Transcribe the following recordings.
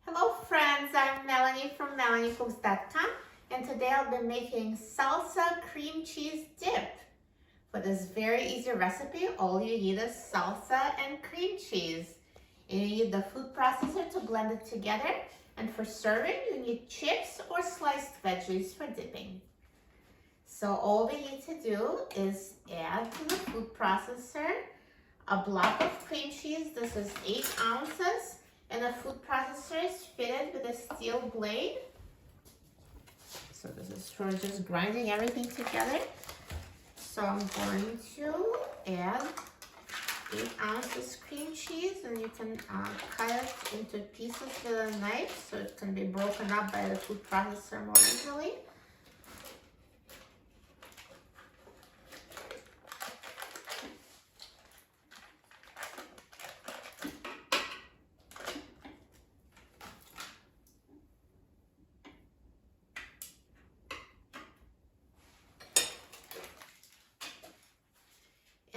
Hello friends, I'm Melanie from melaniecooks.com, and today I'll be making salsa cream cheese dip. For this very easy recipe, all you need is salsa and cream cheese. You need the food processor to blend it together, and for serving you need chips or sliced veggies for dipping. So all we need to do is add to the food processor a block of cream cheese. This is 8 ounces. And the food processor is fitted with a steel blade. So this is for just grinding everything together. So I'm going to add 8 ounces cream cheese, and you can cut it into pieces with a knife so it can be broken up by the food processor more easily.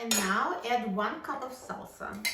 And now add 1 cup of salsa.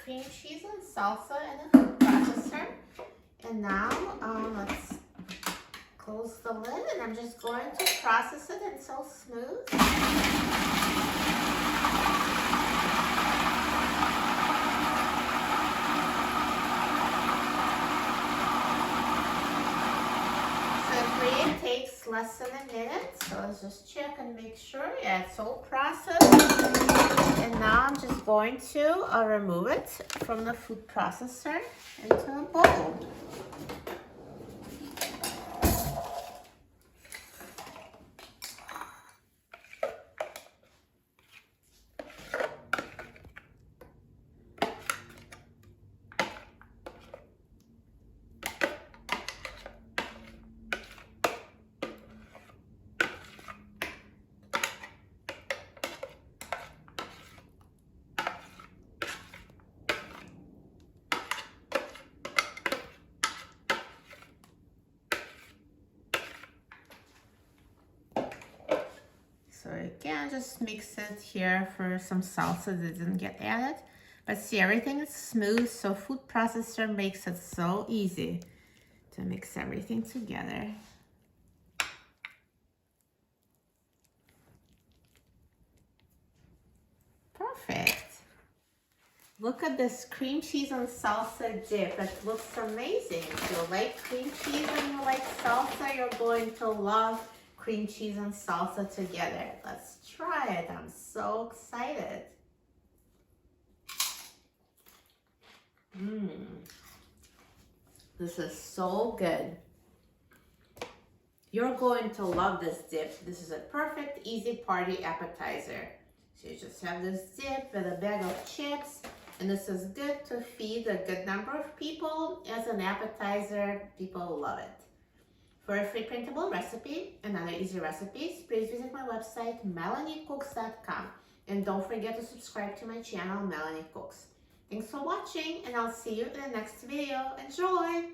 Cream cheese and salsa in a food processor. And now let's close the lid, and I'm just going to process it until smooth. So it takes less than a minute, so let's just check and make sure. Yeah, it's all processed. And now I'm just going to remove it from the food processor into a bowl. So again, just mix it here for some salsa that didn't get added. But see, everything is smooth, so food processor makes it so easy to mix everything together. Perfect. Look at this cream cheese and salsa dip. It looks amazing. If you like cream cheese and you like salsa, you're going to love cream cheese and salsa together. Let's try it. I'm so excited. This is so good. You're going to love this dip. This is a perfect, easy party appetizer. So you just have this dip with a bag of chips, and this is good to feed a good number of people. As an appetizer, people love it. For a free printable recipe and other easy recipes, please visit my website, melaniecooks.com. And don't forget to subscribe to my channel, Melanie Cooks. Thanks for watching, and I'll see you in the next video. Enjoy!